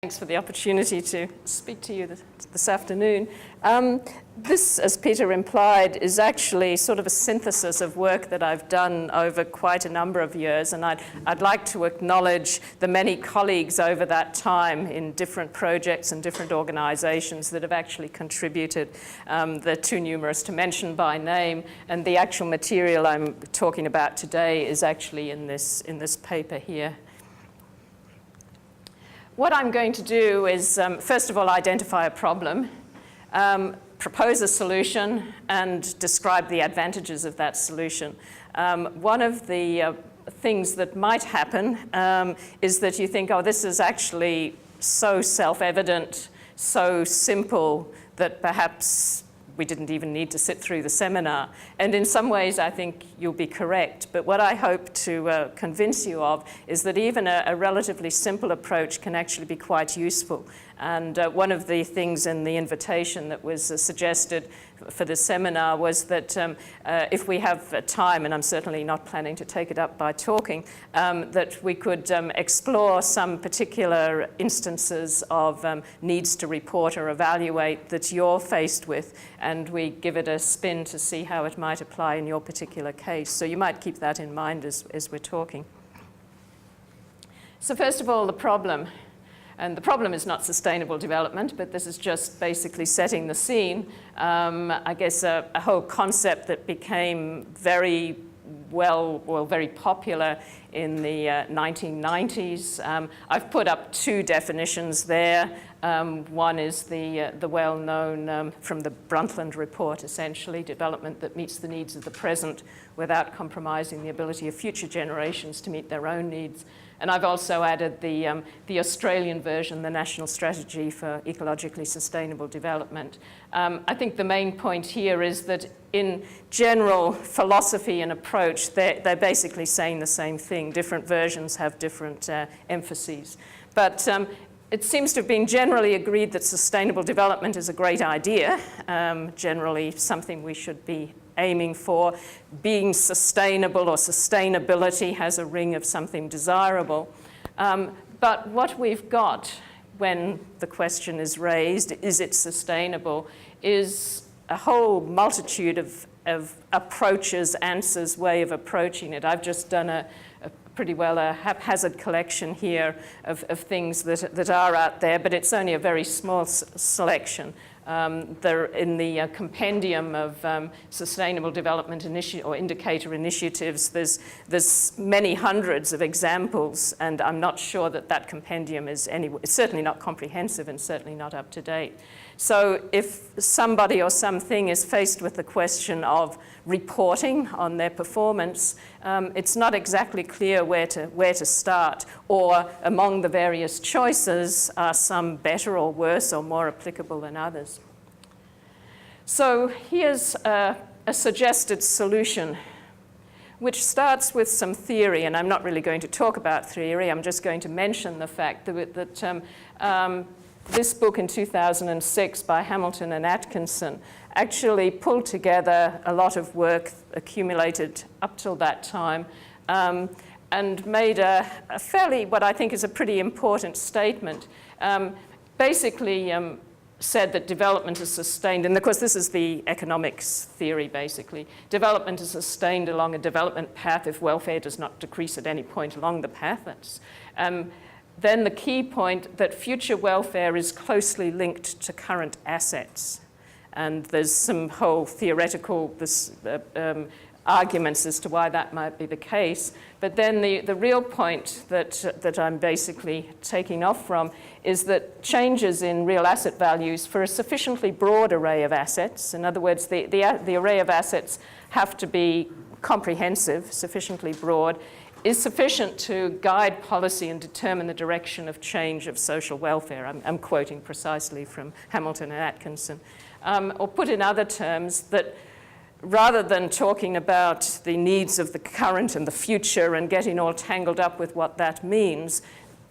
Thanks for the opportunity to speak to you this afternoon. This, as Peter implied, is actually sort of a synthesis of work that I've done over quite a number of years, and I'd like to acknowledge the many colleagues over that time in different projects and different organizations that have actually contributed. They're too numerous to mention by name, and the actual material I'm talking about today is actually in this paper here. What I'm going to do is, first of all, identify a problem, propose a solution, and describe the advantages of that solution. One of the things that might happen is that you think, oh, this is actually so self-evident, so simple, that perhaps we didn't even need to sit through the seminar. And in some ways, I think you'll be correct. But what I hope to convince you of is that even a relatively simple approach can actually be quite useful. And one of the things in the invitation that was suggested for the seminar was that if we have time, and I'm certainly not planning to take it up by talking, that we could explore some particular instances of needs to report or evaluate that you're faced with, and we give it a spin to see how it might apply in your particular case. So you might keep that in mind as we're talking. So first of all, the problem. And the problem is not sustainable development, but this is just basically setting the scene. I guess a whole concept that became very popular in the 1990s. I've put up two definitions there. One is the well-known from the Brundtland report, essentially, development that meets the needs of the present without compromising the ability of future generations to meet their own needs. And I've also added the Australian version, the National Strategy for Ecologically Sustainable Development. I think the main point here is that in general philosophy and approach, they're basically saying the same thing. Different versions have different emphases. But it seems to have been generally agreed that sustainable development is a great idea, generally something we should be aiming for. Being sustainable or sustainability has a ring of something desirable. But what we've got when the question is raised, is it sustainable, is a whole multitude of approaches, answers, way of approaching it. I've just done a pretty well a haphazard collection here of things that are out there, but it's only a very small selection. They're in the compendium of sustainable development or indicator initiatives. There's many hundreds of examples, and I'm not sure that compendium is it's certainly not comprehensive and certainly not up to date. So if somebody or something is faced with the question of reporting on their performance, it's not exactly clear where to start, or among the various choices are some better or worse or more applicable than others. So here's a suggested solution, which starts with some theory, and I'm not really going to talk about theory, I'm just going to mention the fact that this book in 2006 by Hamilton and Atkinson actually pulled together a lot of work accumulated up till that time and made a fairly, what I think is a pretty important statement. Basically said that development is sustained, and of course this is the economics theory basically. Development is sustained along a development path if welfare does not decrease at any point along the path. That's, then the key point that future welfare is closely linked to current assets. And there's some whole theoretical arguments as to why that might be the case. But then the real point that I'm basically taking off from is that changes in real asset values for a sufficiently broad array of assets, in other words, the array of assets have to be comprehensive, sufficiently broad, is sufficient to guide policy and determine the direction of change of social welfare. I'm quoting precisely from Hamilton and Atkinson. Or put in other terms, that rather than talking about the needs of the current and the future and getting all tangled up with what that means,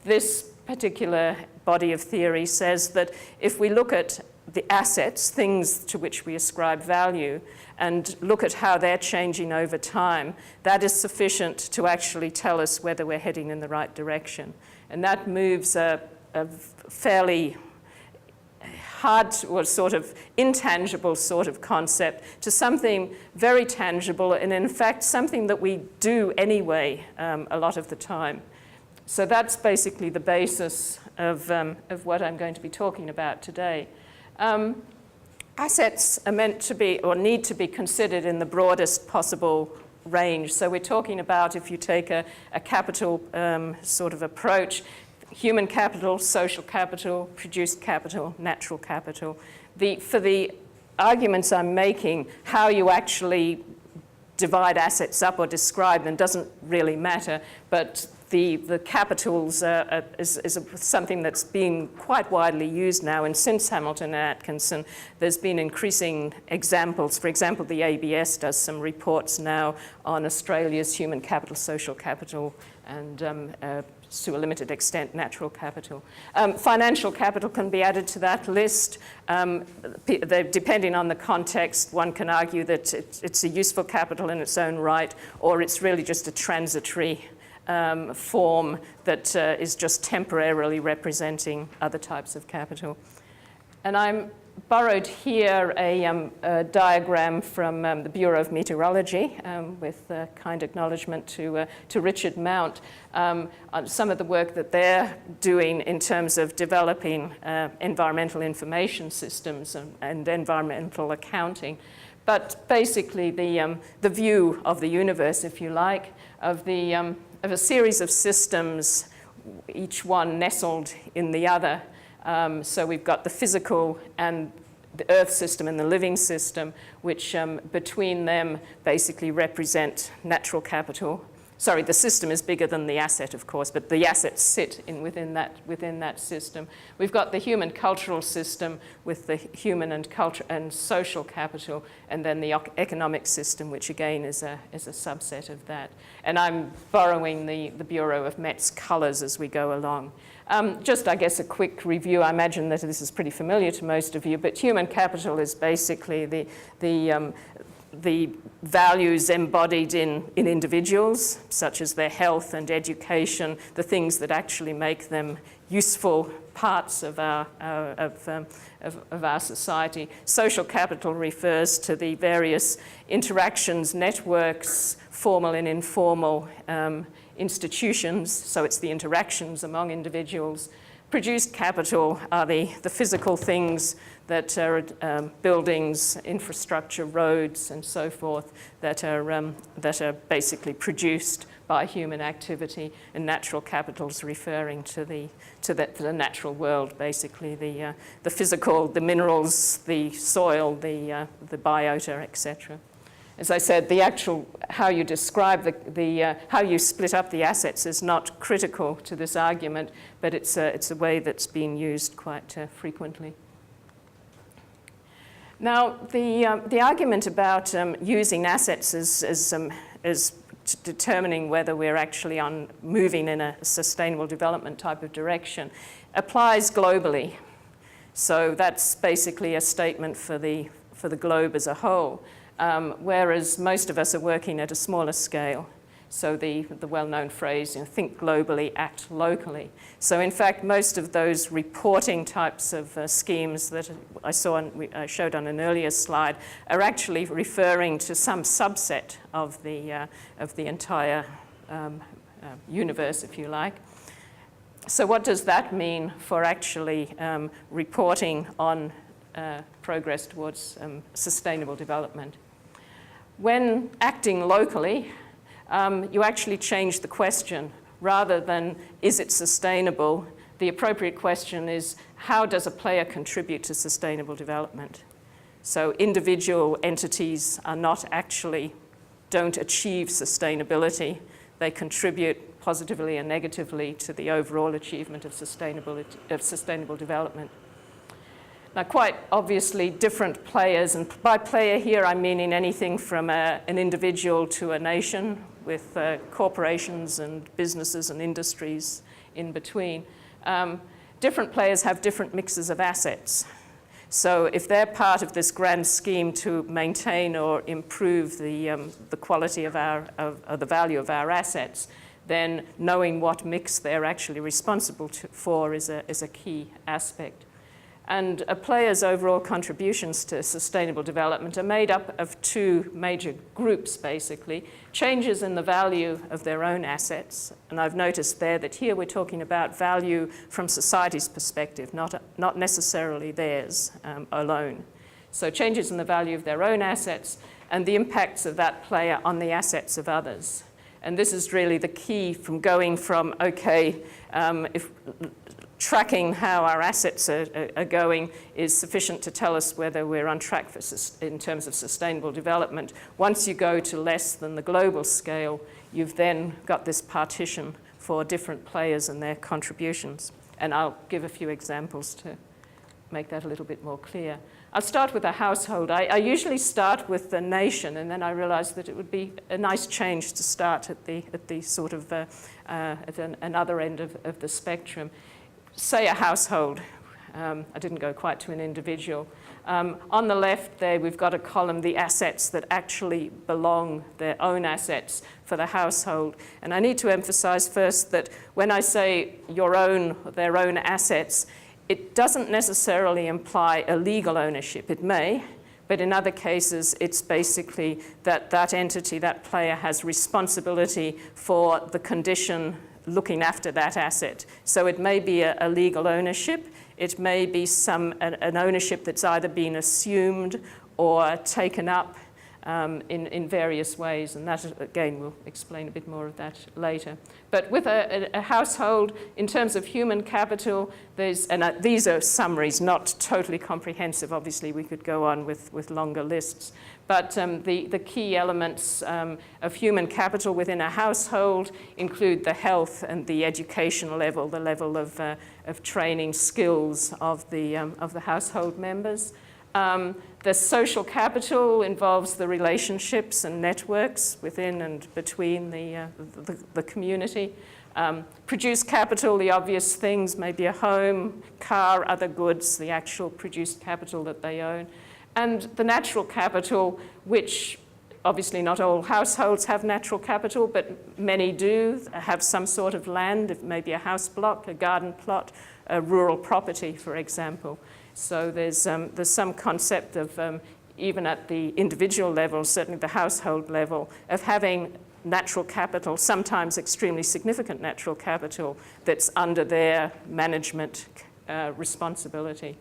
this particular body of theory says that if we look at the assets, things to which we ascribe value, and look at how they're changing over time, that is sufficient to actually tell us whether we're heading in the right direction. And that moves a fairly hard or sort of intangible sort of concept to something very tangible, and in fact something that we do anyway a lot of the time. So that's basically the basis of what I'm going to be talking about today. Assets are meant to be, or need to be, considered in the broadest possible range. So we're talking about, if you take a capital sort of approach, human capital, social capital, produced capital, natural capital. For the arguments I'm making, how you actually divide assets up or describe them doesn't really matter, but the capitals is something that's been quite widely used now, and since Hamilton and Atkinson, there's been increasing examples. For example, the ABS does some reports now on Australia's human capital, social capital, and to a limited extent, natural capital. Financial capital can be added to that list. Depending on the context, one can argue that it's a useful capital in its own right, or it's really just a transitory form that is just temporarily representing other types of capital. And I'm borrowed here a diagram from the Bureau of Meteorology with kind acknowledgement to Richard Mount on some of the work that they're doing in terms of developing environmental information systems and environmental accounting. But basically the view of the universe, if you like, of a series of systems, each one nestled in the other. So we've got the physical and the Earth system and the living system, which between them basically represent natural capital. Sorry, the system is bigger than the asset, of course, but the assets sit within that system. We've got the human cultural system with the human and culture and social capital, and then the economic system, which again is a subset of that. And I'm borrowing the Bureau of Met's colors as we go along. Just, I guess, a quick review. I imagine that this is pretty familiar to most of you, but human capital is basically the values embodied in individuals, such as their health and education, the things that actually make them useful parts of our society. Social capital refers to the various interactions, networks, formal and informal institutions, so it's the interactions among individuals. Produced capital are the physical things that are buildings, infrastructure, roads, and so forth that are basically produced by human activity. And natural capital is referring to the natural world, basically the physical, the minerals, the soil, the biota, etc. As I said, the actual how you describe how you split up the assets is not critical to this argument, but it's a way that's being used quite frequently. Now, the argument about using assets as determining whether we're actually moving in a sustainable development type of direction applies globally. So that's basically a statement for the globe as a whole. Whereas most of us are working at a smaller scale. So the well-known phrase, think globally, act locally. So in fact, most of those reporting types of schemes that I showed on an earlier slide are actually referring to some subset of the entire universe, if you like. So what does that mean for actually reporting on progress towards sustainable development? When acting locally, you actually change the question. Rather than, is it sustainable, the appropriate question is, how does a player contribute to sustainable development? So individual entities don't achieve sustainability. They contribute positively and negatively to the overall achievement of sustainable development. Now, quite obviously, different players, and by player here I'm meaning anything from an individual to a nation, with corporations and businesses and industries in between. Different players have different mixes of assets. So if they're part of this grand scheme to maintain or improve the quality of the value of our assets, then knowing what mix they're actually responsible for is a key aspect. And a player's overall contributions to sustainable development are made up of two major groups, basically. Changes in the value of their own assets. And I've noticed there that here we're talking about value from society's perspective, not necessarily theirs alone. So changes in the value of their own assets and the impacts of that player on the assets of others. And this is really the key from going from, okay, if tracking how our assets are going is sufficient to tell us whether we're on track in terms of sustainable development. Once you go to less than the global scale, you've then got this partition for different players and their contributions. And I'll give a few examples to make that a little bit more clear. I'll start with a household. I usually start with the nation, and then I realized that it would be a nice change to start at the sort of at another end of the spectrum. Say a household. I didn't go quite to an individual. On the left there, we've got a column, the assets that actually belong, their own assets for the household. And I need to emphasize first that when I say their own assets, it doesn't necessarily imply a legal ownership. It may, but in other cases, it's basically that entity, that player has responsibility for the condition looking after that asset. So it may be a legal ownership. It may be an ownership that's either been assumed or taken up in various ways. And that, again, we'll explain a bit more of that later. But with a household, in terms of human capital, these are summaries, not totally comprehensive. Obviously, we could go on with longer lists. But the key elements of human capital within a household include the health and the education level, the level of training skills of the household members. The social capital involves the relationships and networks within and between the community. Produced capital, the obvious things, maybe a home, car, other goods, the actual produced capital that they own. And the natural capital, which obviously not all households have natural capital, but many do have some sort of land, maybe a house block, a garden plot, a rural property, for example. So there's some concept of, even at the individual level, certainly the household level, of having natural capital, sometimes extremely significant natural capital, that's under their management responsibility.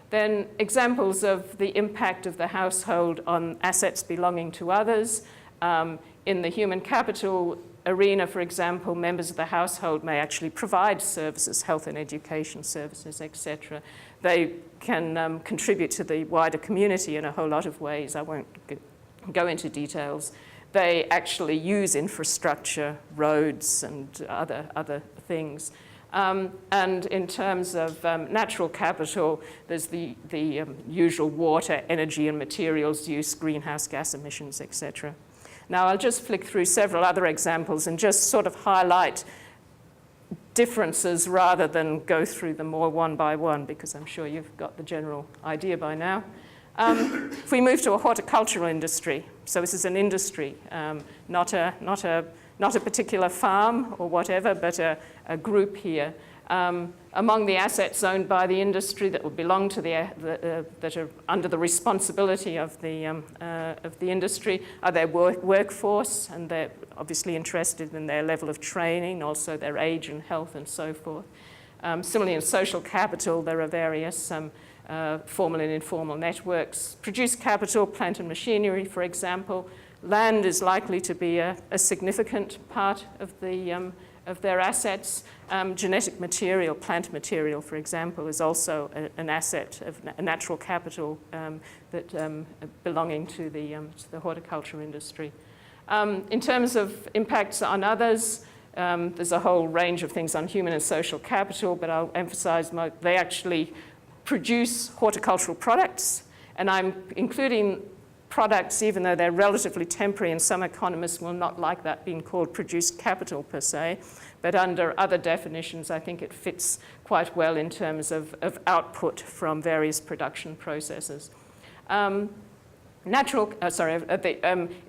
Then examples of the impact of the household on assets belonging to others. In the human capital arena, for example, members of the household may actually provide services, health and education services, etc. They can contribute to the wider community in a whole lot of ways. I won't go into details. They actually use infrastructure, roads, and other things. And in terms of natural capital, there's the usual water, energy, and materials use, greenhouse gas emissions, etc. Now, I'll just flick through several other examples and just sort of highlight differences rather than go through them all one by one, because I'm sure you've got the general idea by now. If we move to a horticultural industry, so this is an industry, not a particular farm or whatever, but a group here. Among the assets owned by the industry that would belong to that are under the responsibility of the industry are their workforce, and they're obviously interested in their level of training, also their age and health and so forth. Similarly, in social capital, there are various formal and informal networks. Produced capital, plant and machinery, for example. Land is likely to be a significant part of their assets. Genetic material, plant material, for example, is also an asset of a natural capital that belonging to the horticulture industry. In terms of impacts on others, there's a whole range of things on human and social capital, but I'll emphasize they actually produce horticultural products, and I'm including products, even though they're relatively temporary, and some economists will not like that being called produced capital per se, but under other definitions, I think it fits quite well in terms of output from various production processes. In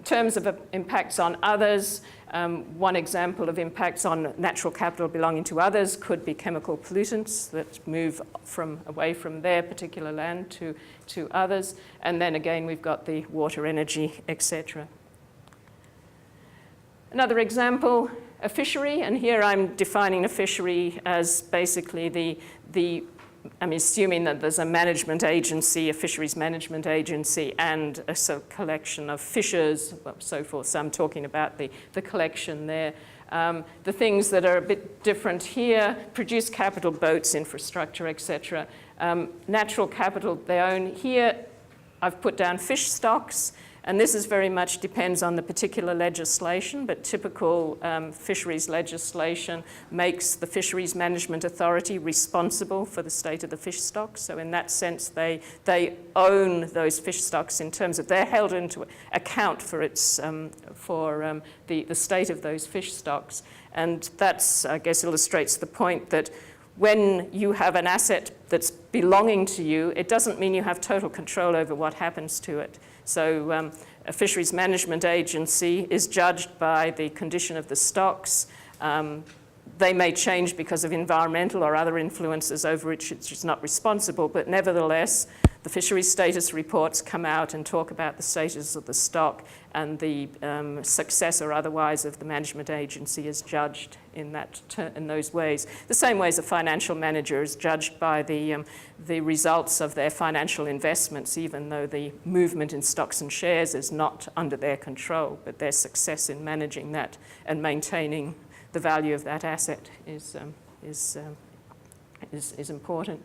terms of impacts on others, One example of impacts on natural capital belonging to others could be chemical pollutants that move away from their particular land to others. And then again, we've got the water, energy, etc. Another example, a fishery, and here I'm defining a fishery as basically I'm assuming that there's a management agency, a fisheries management agency, and a collection of fishers, so forth. So I'm talking about the collection there. The things that are a bit different here, produce capital, boats, infrastructure, etc. Natural capital, they own. Here I've put down fish stocks, and this is very much depends on the particular legislation, but typical fisheries legislation makes the Fisheries Management Authority responsible for the state of the fish stocks. So in that sense, they own those fish stocks in terms of they're held into account for the state of those fish stocks. And that's, I guess, illustrates the point that when you have an asset that's belonging to you, it doesn't mean you have total control over what happens to it. So a fisheries management agency is judged by the condition of the stocks. They may change because of environmental or other influences over which it's not responsible, but nevertheless, the fisheries status reports come out and talk about the status of the stock, and the success or otherwise of the management agency is judged in those ways. The same way as a financial manager is judged by the results of their financial investments, even though the movement in stocks and shares is not under their control, but their success in managing that and maintaining the value of that asset is important.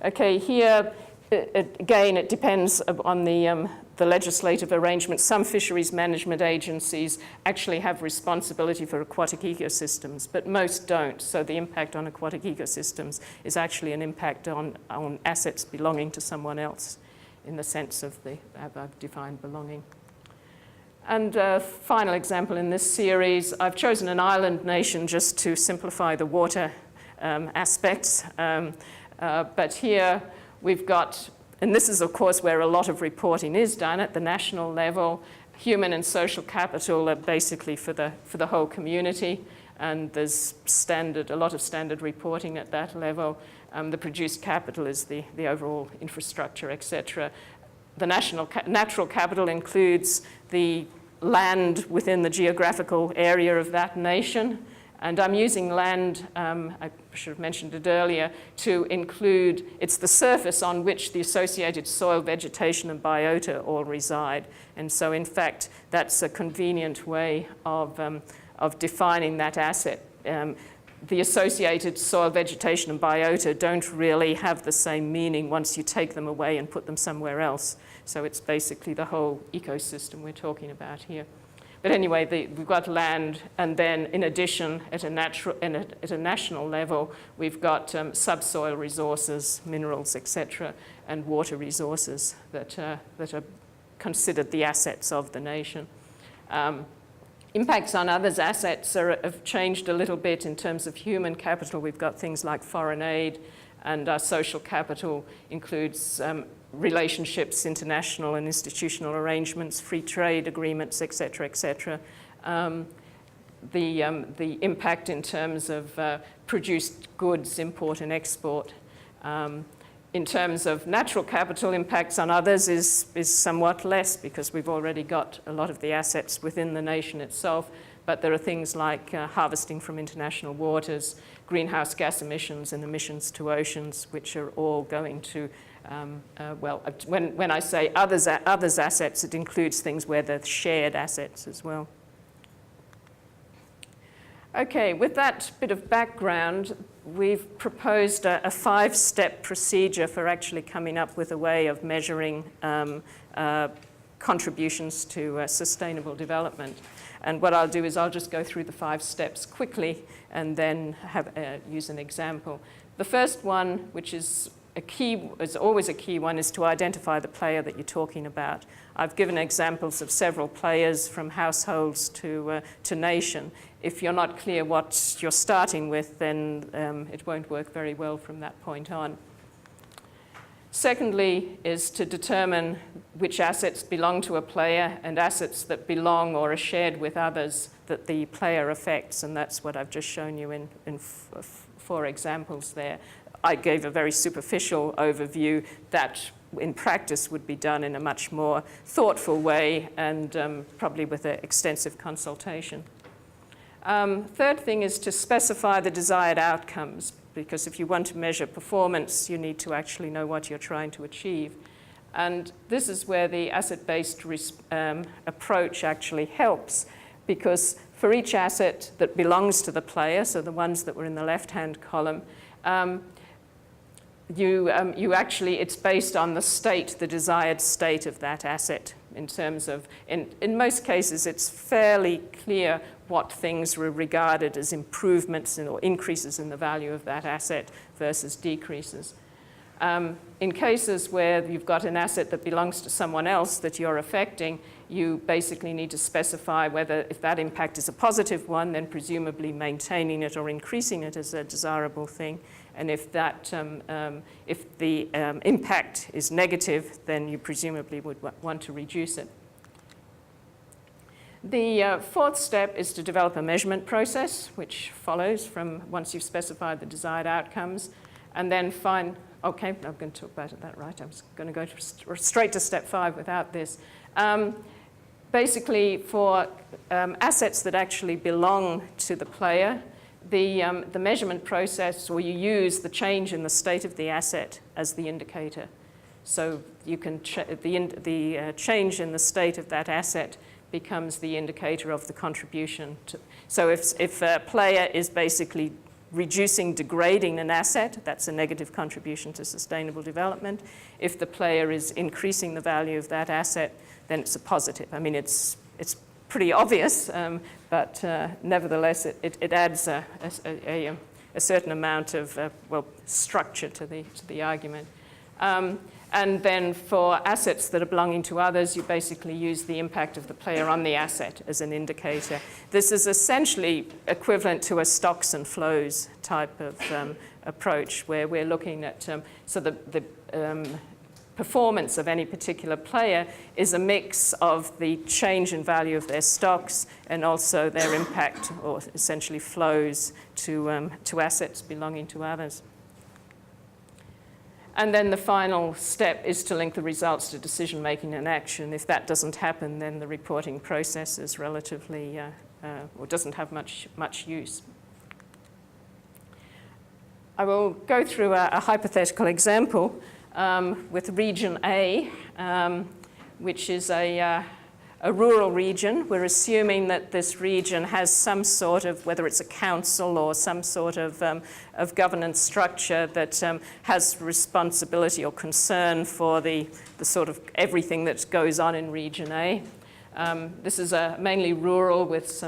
Okay, here, again, it depends on the legislative arrangement. Some fisheries management agencies actually have responsibility for aquatic ecosystems, but most don't. So the impact on aquatic ecosystems is actually an impact on assets belonging to someone else in the sense of the I've defined belonging. And a final example in this series, I've chosen an island nation just to simplify the water aspects. But here we've got, and this is of course where a lot of reporting is done at the national level. Human and social capital are basically for the whole community, and there's a lot of standard reporting at that level. The produced capital is the overall infrastructure, etc. The natural capital includes the land within the geographical area of that nation. And I'm using land, I should have mentioned it earlier, to include, it's the surface on which the associated soil, vegetation, and biota all reside. And so, in fact, that's a convenient way of defining that asset. The associated soil, vegetation, and biota don't really have the same meaning once you take them away and put them somewhere else. So it's basically the whole ecosystem we're talking about here. But anyway, we've got land, and then in addition, at a national level, we've got subsoil resources, minerals, etc., and water resources that are considered the assets of the nation. Impacts on others' assets have changed a little bit in terms of human capital. We've got things like foreign aid, and our social capital includes relationships, international and institutional arrangements, free trade agreements, etc., etc. The impact in terms of produced goods, import and export. In terms of natural capital, impacts on others is somewhat less because we've already got a lot of the assets within the nation itself, but there are things like harvesting from international waters, greenhouse gas emissions and emissions to oceans, which are all going to when I say others assets, it includes things where they're shared assets as well. Okay, with that bit of background, we've proposed a 5-step procedure for actually coming up with a way of measuring contributions to sustainable development. And what I'll do is I'll just go through the 5 steps quickly and then use an example. The first one, which is always a key one, is to identify the player that you're talking about. I've given examples of several players from households to nation. If you're not clear what you're starting with, then it won't work very well from that point on. Secondly is to determine which assets belong to a player and assets that belong or are shared with others that the player affects, and that's what I've just shown you in 4 examples there. I gave a very superficial overview that in practice would be done in a much more thoughtful way and probably with an extensive consultation. Third thing is to specify the desired outcomes, because if you want to measure performance, you need to actually know what you're trying to achieve. And this is where the asset-based approach actually helps, because for each asset that belongs to the player, so the ones that were in the left-hand column, it's based on the state, the desired state of that asset in terms of, in most cases, it's fairly clear what things were regarded as improvements or increases in the value of that asset versus decreases. In cases where you've got an asset that belongs to someone else that you're affecting, you basically need to specify whether, if that impact is a positive one, then presumably maintaining it or increasing it is a desirable thing. And if the impact is negative, then you presumably would want to reduce it. The fourth step is to develop a measurement process, which follows from once you've specified the desired outcomes, and then find, okay, I'm going to talk about that right. I was going to go straight to step 5 without this. Basically, for assets that actually belong to the player, the measurement process, or you use the change in the state of the asset as the indicator. So you can the change in the state of that asset becomes the indicator of the contribution. So if a player is basically degrading an asset, that's a negative contribution to sustainable development. If the player is increasing the value of that asset, then it's a positive. I mean, it's pretty obvious, but nevertheless, it adds a certain amount of structure to the argument. And then for assets that are belonging to others, you basically use the impact of the player on the asset as an indicator. This is essentially equivalent to a stocks and flows type of approach, where we're looking at, so the performance of any particular player is a mix of the change in value of their stocks and also their impact, or essentially flows, to assets belonging to others. And then the final step is to link the results to decision-making and action. If that doesn't happen, then the reporting process is relatively, or doesn't have much use. I will go through a hypothetical example with Region A, which is a rural region. We're assuming that this region has some sort of, whether it's a council or some sort of governance structure that has responsibility or concern for the sort of everything that goes on in Region A. This is mainly rural with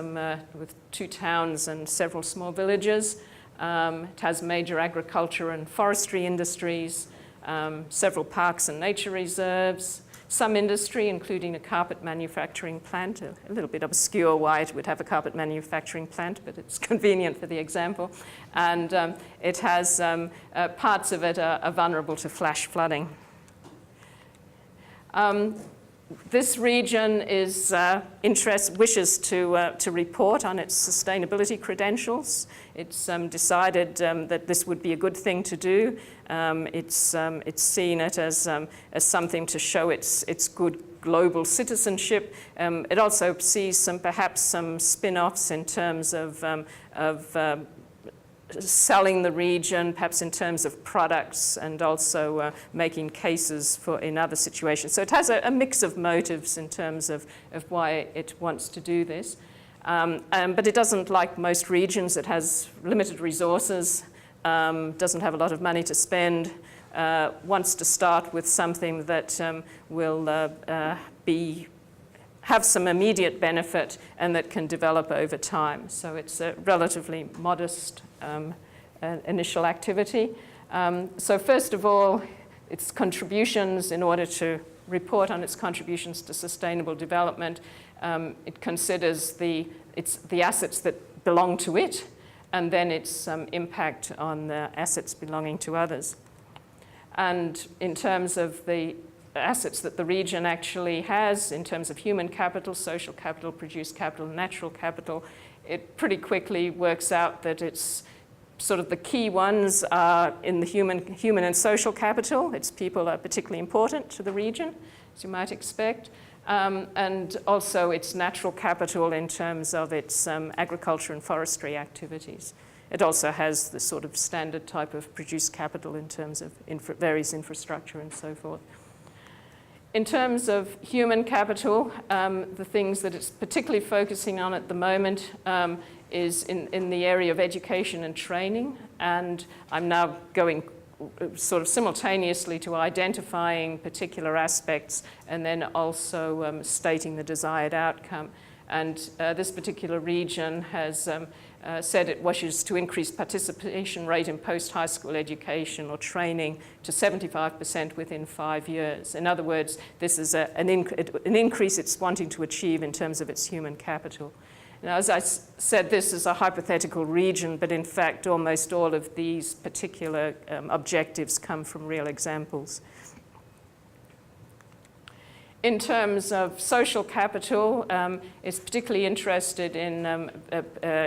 2 towns and several small villages. It has major agriculture and forestry industries, several parks and nature reserves, some industry, including a carpet manufacturing plant. A little bit obscure why it would have a carpet manufacturing plant, but it's convenient for the example. And it has parts of it are vulnerable to flash flooding. This region wishes to report on its sustainability credentials. It's decided that this would be a good thing to do. It's seen it as something to show its good global citizenship. It also sees perhaps some spin-offs in terms of selling the region, perhaps in terms of products, and also making cases in other situations. So it has a mix of motives in terms of why it wants to do this. But it doesn't, like most regions, it has limited resources, doesn't have a lot of money to spend, wants to start with something that will have some immediate benefit and that can develop over time. So it's a relatively modest initial activity. So first of all, its contributions, in order to report on its contributions to sustainable development, it considers the assets that belong to it, and then its impact on the assets belonging to others. And in terms of the assets that the region actually has, in terms of human capital, social capital, produced capital, natural capital, it pretty quickly works out that it's sort of the key ones are in the human and social capital. Its people are particularly important to the region, as you might expect. And also its natural capital in terms of its agriculture and forestry activities. It also has the sort of standard type of produced capital in terms of various infrastructure and so forth. In terms of human capital, the things that it's particularly focusing on at the moment is in the area of education and training. And I'm now going sort of simultaneously to identifying particular aspects and then also stating the desired outcome. And this particular region has said it wishes to increase participation rate in post-high school education or training to 75% within 5 years. In other words, this is an increase it's wanting to achieve in terms of its human capital. Now, as I said, this is a hypothetical region, but in fact, almost all of these particular objectives come from real examples. In terms of social capital, it's particularly interested in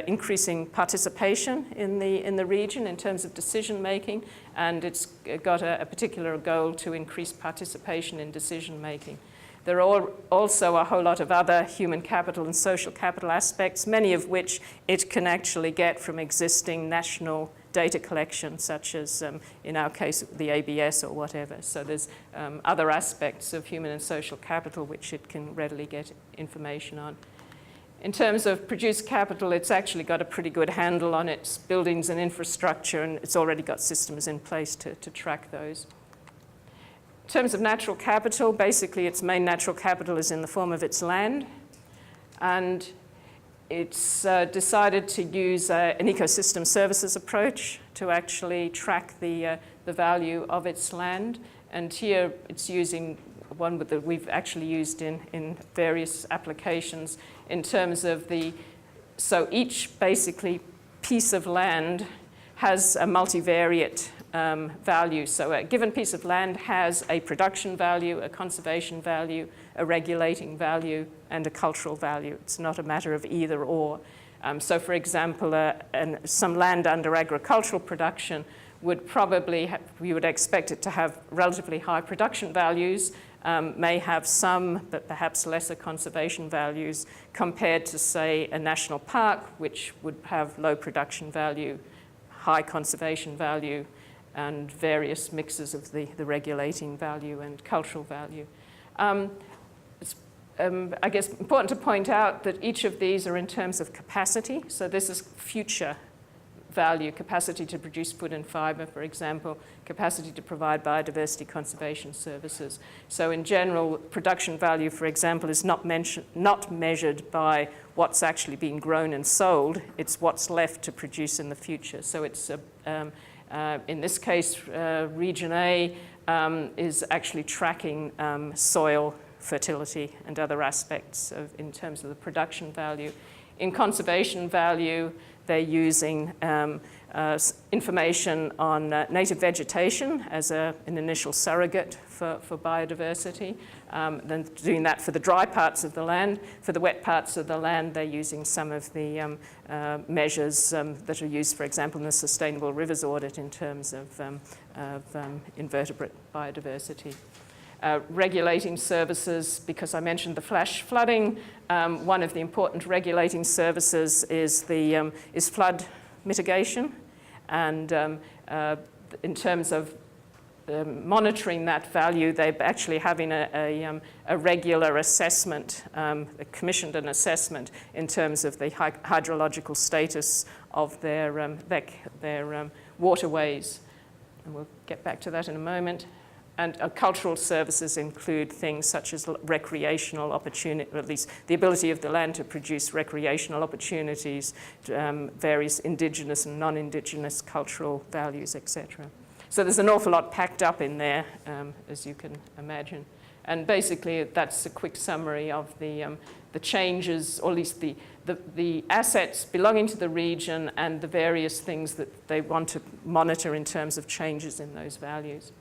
increasing participation in the region in terms of decision making, and it's got a particular goal to increase participation in decision making. There are also a whole lot of other human capital and social capital aspects, many of which it can actually get from existing national data collection, such as, in our case, the ABS or whatever. So there's other aspects of human and social capital which it can readily get information on. In terms of produced capital, it's actually got a pretty good handle on its buildings and infrastructure, and it's already got systems in place to track those. In terms of natural capital, basically its main natural capital is in the form of its land, and it's decided to use an ecosystem services approach to actually track the value of its land. And here it's using one that we've actually used in various applications in terms of so each basically piece of land has a multivariate value. So a given piece of land has a production value, a conservation value, a regulating value, and a cultural value. It's not a matter of either or. So for example, some land under agricultural production would probably, we would expect it to have relatively high production values, may have some, but perhaps lesser conservation values compared to, say, a national park, which would have low production value, high conservation value, and various mixes of the regulating value and cultural value. It's, I guess, important to point out that each of these are in terms of capacity. So this is future value, capacity to produce food and fiber, for example, capacity to provide biodiversity conservation services. So in general, production value, for example, is not measured by what's actually being grown and sold. It's what's left to produce in the future. So it's in this case, Region A is actually tracking soil fertility and other aspects in terms of the production value. In conservation value, they're using information on native vegetation as an initial surrogate for biodiversity. Then doing that for the dry parts of the land. For the wet parts of the land, they're using some of the measures that are used, for example, in the Sustainable Rivers Audit in terms of invertebrate biodiversity. Regulating services, because I mentioned the flash flooding, one of the important regulating services is flood mitigation, and in terms of monitoring that value, they're actually having a regular assessment, commissioned an assessment in terms of the hydrological status of their waterways, and we'll get back to that in a moment. And cultural services include things such as recreational opportunity, or at least the ability of the land to produce recreational opportunities, various indigenous and non-indigenous cultural values, etc. So there's an awful lot packed up in there, as you can imagine. And basically, that's a quick summary of the changes, or at least the assets belonging to the region and the various things that they want to monitor in terms of changes in those values.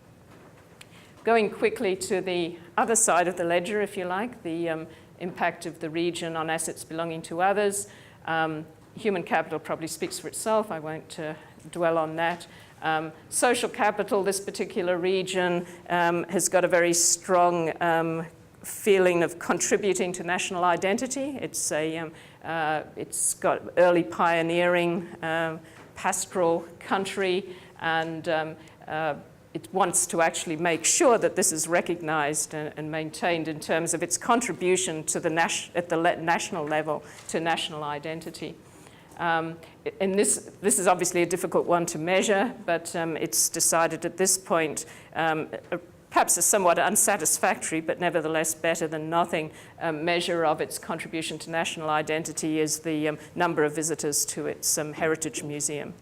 Going quickly to the other side of the ledger, if you like, the impact of the region on assets belonging to others. Human capital probably speaks for itself. I won't dwell on that. Social capital, this particular region has got a very strong feeling of contributing to national identity. It's got early pioneering pastoral country, and it wants to actually make sure that this is recognized and maintained in terms of its contribution to at the national level to national identity. And this is obviously a difficult one to measure, but it's decided at this point, perhaps a somewhat unsatisfactory, but nevertheless better than nothing, measure of its contribution to national identity is the number of visitors to its heritage museum.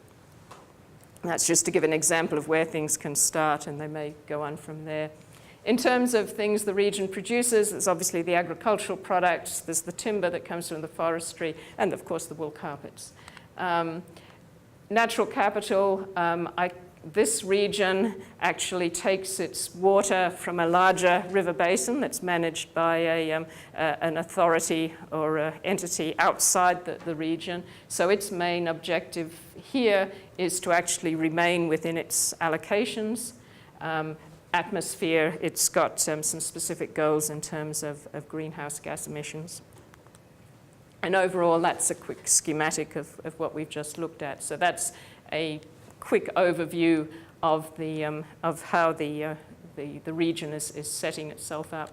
That's just to give an example of where things can start, and they may go on from there. In terms of things the region produces, there's obviously the agricultural products, there's the timber that comes from the forestry, and of course the wool carpets. Natural capital, this region actually takes its water from a larger river basin that's managed by an authority or entity outside the region. So its main objective here is to actually remain within its allocations. Atmosphere, it's got some specific goals in terms of greenhouse gas emissions. And overall, that's a quick schematic of what we've just looked at. So that's a quick overview of how the region is setting itself up.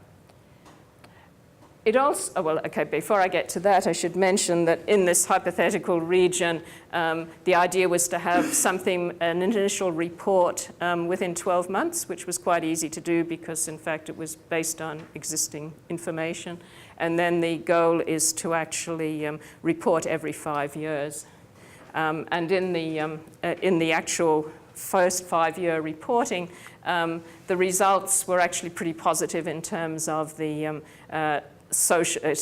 It also, well, okay, before I get to that, I should mention that in this hypothetical region, the idea was to have an initial report within 12 months, which was quite easy to do because, in fact, it was based on existing information. And then the goal is to actually report every 5 years. And in the actual first 5-year reporting, the results were actually pretty positive in terms of the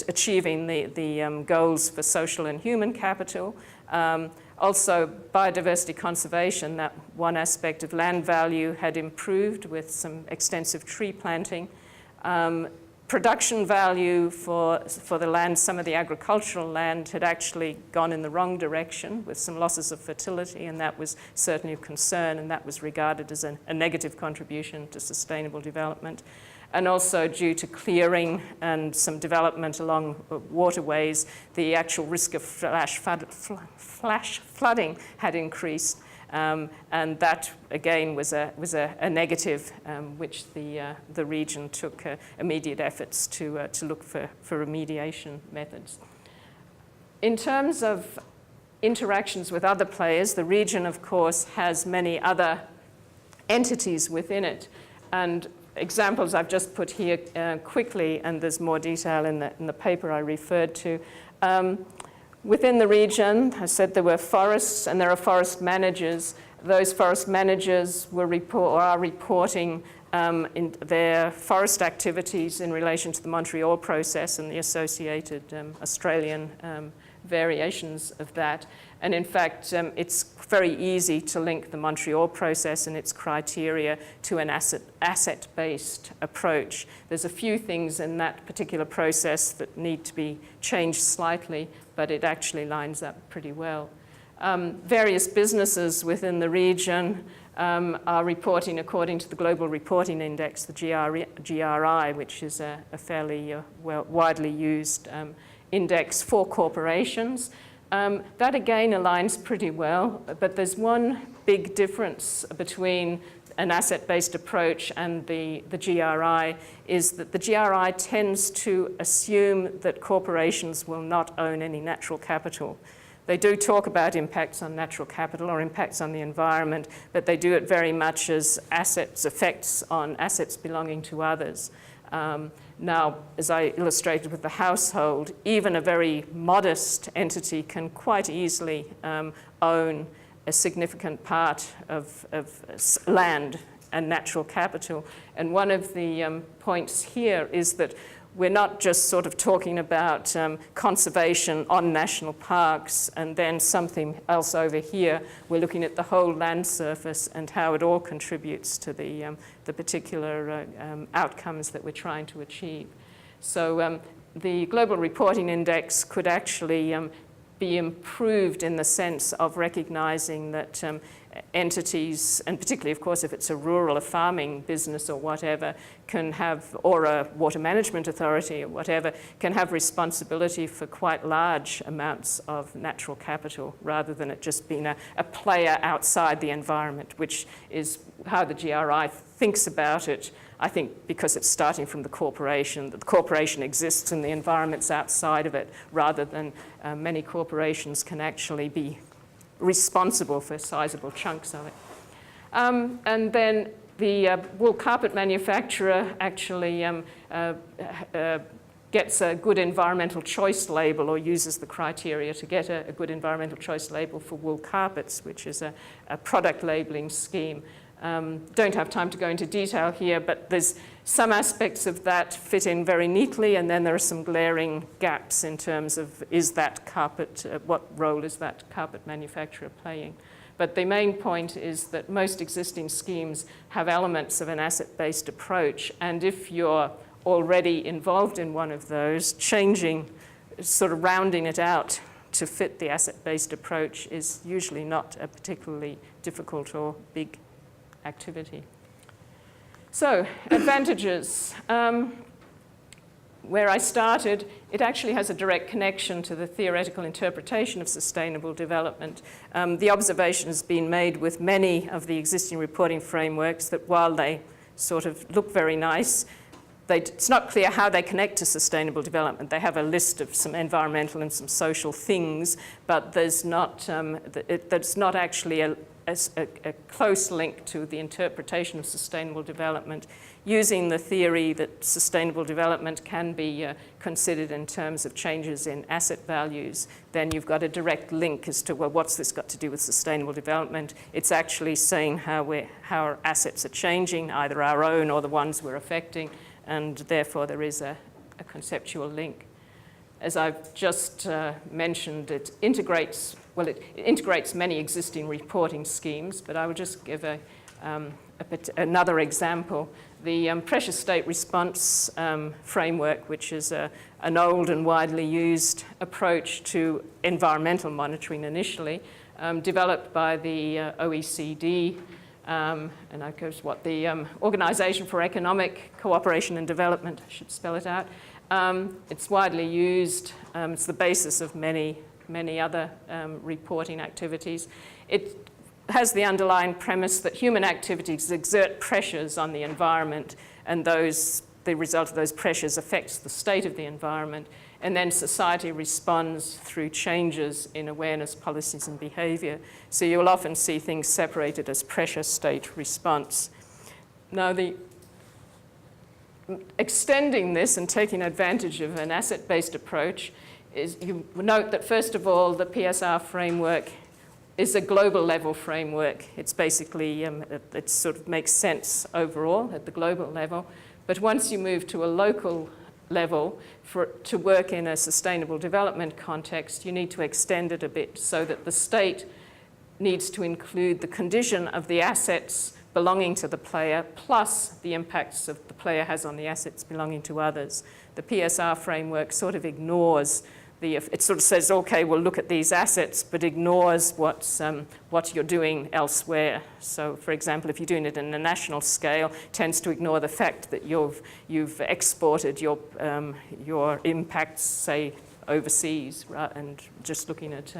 achieving the goals for social and human capital. Also, biodiversity conservation, that one aspect of land value had improved with some extensive tree planting. Production value for the land, some of the agricultural land had actually gone in the wrong direction with some losses of fertility, and that was certainly a concern, and that was regarded as a negative contribution to sustainable development. And also due to clearing and some development along waterways, the actual risk of flash flooding had increased. And that, again, was a negative, which the region took immediate efforts to look for remediation methods. In terms of interactions with other players, the region, of course, has many other entities within it. And examples I've just put here quickly, and there's more detail in the paper I referred to. Within the region, I said there were forests and there are forest managers. Those forest managers are reporting in their forest activities in relation to the Montreal process and the associated Australian variations of that. And in fact, it's very easy to link the Montreal process and its criteria to an asset-based approach. There's a few things in that particular process that need to be changed slightly, but it actually lines up pretty well. Various businesses within the region are reporting according to the Global Reporting Index, the GRI, which is a fairly widely used index for corporations. That again aligns pretty well, but there's one big difference between an asset-based approach and the GRI is that the GRI tends to assume that corporations will not own any natural capital. They do talk about impacts on natural capital or impacts on the environment, but they do it very much as effects on assets belonging to others. Now, as I illustrated with the household, even a very modest entity can quite easily own a significant part of land and natural capital. And one of the points here is that we're not just sort of talking about conservation on national parks and then something else over here. We're looking at the whole land surface and how it all contributes to the particular outcomes that we're trying to achieve. So the Global Reporting Index could actually be improved in the sense of recognizing that entities, and particularly, of course, if it's a rural, a farming business or whatever, can have, or a water management authority or whatever, can have responsibility for quite large amounts of natural capital rather than it just being a player outside the environment, which is how the GRI thinks about it. I think because it's starting from the corporation, that the corporation exists and the environment's outside of it, rather than many corporations can actually be responsible for sizable chunks of it. And then the wool carpet manufacturer actually gets a good environmental choice label, or uses the criteria to get a good environmental choice label for wool carpets, which is a product labeling scheme. Don't have time to go into detail here, but there's some aspects of that fit in very neatly, and then there are some glaring gaps in terms of is that carpet, what role is that carpet manufacturer playing? But the main point is that most existing schemes have elements of an asset-based approach, and if you're already involved in one of those, changing, sort of rounding it out to fit the asset-based approach is usually not a particularly difficult or big activity. So, advantages. Where I started, it actually has a direct connection to the theoretical interpretation of sustainable development. The observation has been made with many of the existing reporting frameworks that while they sort of look very nice, it's not clear how they connect to sustainable development. They have a list of some environmental and some social things, but there's not, there's not actually a close link to the interpretation of sustainable development, using the theory that sustainable development can be considered in terms of changes in asset values. Then you've got a direct link as to, well, what's this got to do with sustainable development? It's actually saying how our assets are changing, either our own or the ones we're affecting, and therefore there is a conceptual link. As I've just mentioned, it integrates many existing reporting schemes, but I will just give another example. The pressure state response framework, which is an old and widely used approach to environmental monitoring initially, developed by the OECD, and I guess what the Organization for Economic Cooperation and Development, I should spell it out. It's widely used. It's the basis of many other reporting activities. It has the underlying premise that human activities exert pressures on the environment, and the result of those pressures affects the state of the environment, and then society responds through changes in awareness, policies, and behavior. So you'll often see things separated as pressure state response. Now, extending this and taking advantage of an asset-based approach is, you note that first of all, the PSR framework is a global level framework. It's basically, it sort of makes sense overall at the global level. But once you move to a local level to work in a sustainable development context, you need to extend it a bit so that the state needs to include the condition of the assets belonging to the player, plus the impacts of the player has on the assets belonging to others. The PSR framework sort of ignores it sort of says, okay, we'll look at these assets, but ignores what you're doing elsewhere. So, for example, if you're doing it in a national scale, tends to ignore the fact that you've exported your impacts, say, overseas, right, and just looking at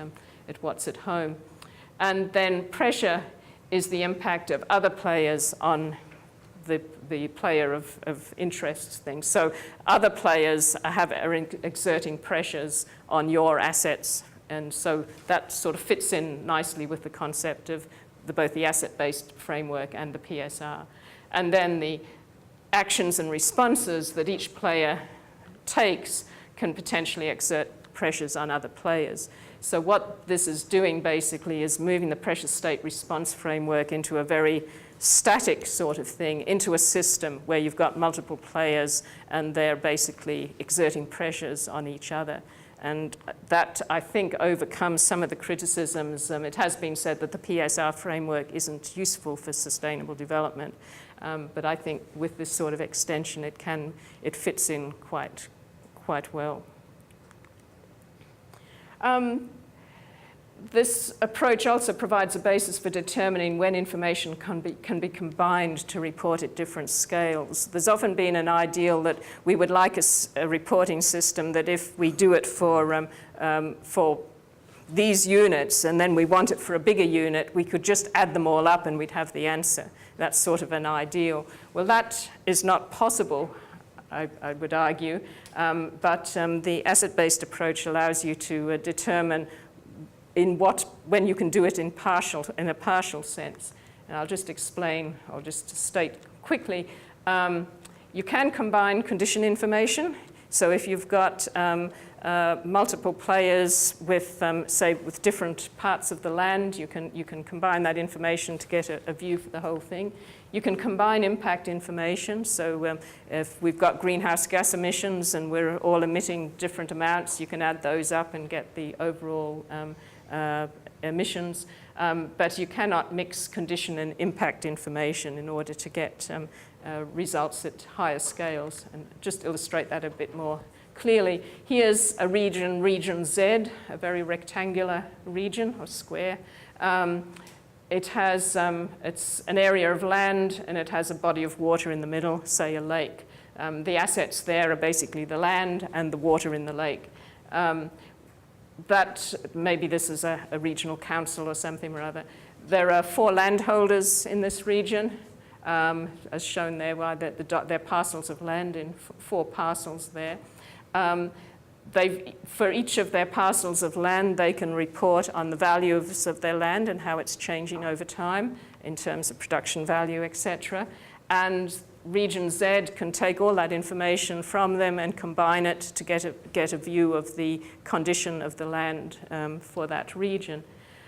what's at home. And then pressure is the impact of other players on the player of interest things. So other players are exerting pressures on your assets, and so that sort of fits in nicely with the concept of both the asset-based framework and the PSR. And then the actions and responses that each player takes can potentially exert pressures on other players. So what this is doing basically is moving the pressure state response framework into a very static sort of thing into a system where you've got multiple players and they're basically exerting pressures on each other. And that, I think, overcomes some of the criticisms. It has been said that the PSR framework isn't useful for sustainable development. But I think with this sort of extension, it fits in quite well. This approach also provides a basis for determining when information can be combined to report at different scales. There's often been an ideal that we would like a reporting system that if we do it for these units and then we want it for a bigger unit, we could just add them all up and we'd have the answer. That's sort of an ideal. Well, that is not possible, I would argue, but the asset-based approach allows you to determine when you can do it in a partial sense. And I'll just explain, I'll just state quickly. You can combine condition information. So if you've got multiple players with, say, with different parts of the land, you can combine that information to get a view for the whole thing. You can combine impact information. So if we've got greenhouse gas emissions and we're all emitting different amounts, you can add those up and get the overall emissions. But you cannot mix condition and impact information in order to get results at higher scales. And just illustrate that a bit more clearly, here's a region, region Z, a very rectangular region or square. It has, it's an area of land and it has a body of water in the middle, say a lake. The assets there are basically the land and the water in the lake. That maybe this is a regional council or something or other. There are 4 landholders in this region, as shown there by their parcels of land in 4 parcels there. For each of their parcels of land, they can report on the values of their land and how it's changing over time in terms of production value, etc. And Region Z can take all that information from them and combine it to get a view of the condition of the land for that region.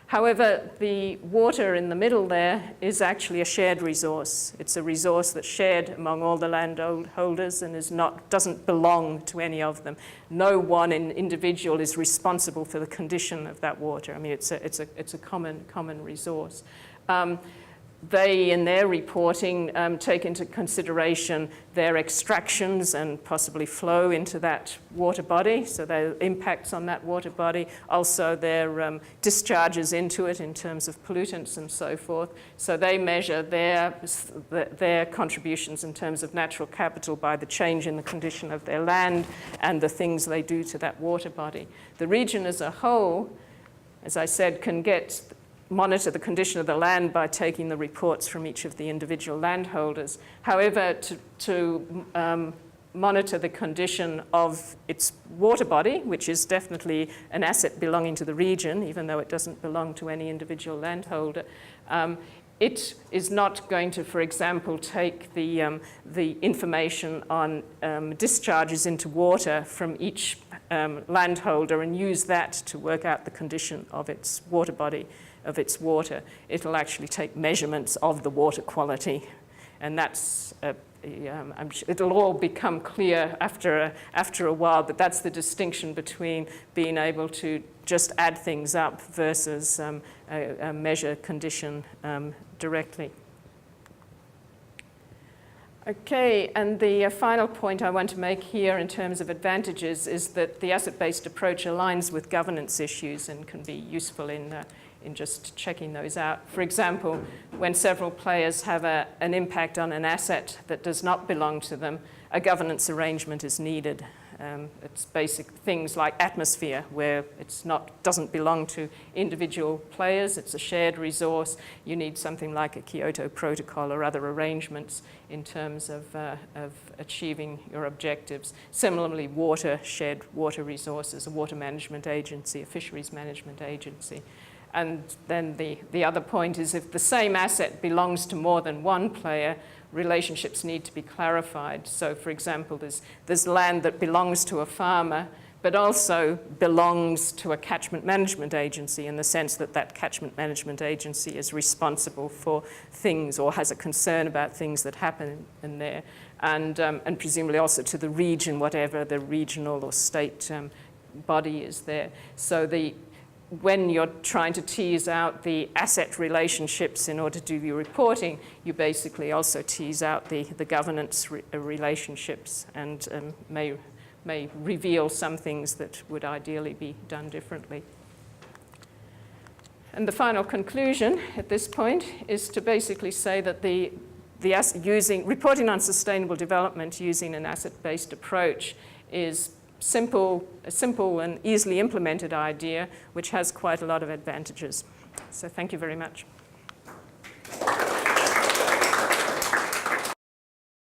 However, the water in the middle there is actually a shared resource. It's a resource that's shared among all the landholders and doesn't belong to any of them. No one individual is responsible for the condition of that water. I mean, it's a common resource. They, in their reporting, take into consideration their extractions and possibly flow into that water body, so their impacts on that water body, also their discharges into it in terms of pollutants and so forth. So they measure their contributions in terms of natural capital by the change in the condition of their land and the things they do to that water body. The region as a whole, as I said, can monitor the condition of the land by taking the reports from each of the individual landholders. However, to monitor the condition of its water body, which is definitely an asset belonging to the region, even though it doesn't belong to any individual landholder, it is not going to, for example, take the information on discharges into water from each landholder and use that to work out the condition of its water body, of its water. It'll actually take measurements of the water quality, and that's it'll all become clear after a while, but that's the distinction between being able to just add things up versus measure condition directly. Okay, and the final point I want to make here in terms of advantages is that the asset-based approach aligns with governance issues and can be useful in just checking those out. For example, when several players have an impact on an asset that does not belong to them, a governance arrangement is needed. It's basic things like atmosphere, where doesn't belong to individual players, it's a shared resource. You need something like a Kyoto Protocol or other arrangements in terms of achieving your objectives. Similarly, shared water resources, a water management agency, a fisheries management agency. And then the other point is if the same asset belongs to more than one player, relationships need to be clarified. So for example, there's land that belongs to a farmer, but also belongs to a catchment management agency in the sense that that catchment management agency is responsible for things or has a concern about things that happen in there, and presumably also to the region, whatever the regional or state body is there. So when you're trying to tease out the asset relationships in order to do your reporting, you basically also tease out the governance relationships, and may reveal some things that would ideally be done differently. And the final conclusion at this point is to basically say that reporting on sustainable development using an asset-based approach is a simple and easily implemented idea which has quite a lot of advantages. So thank you very much.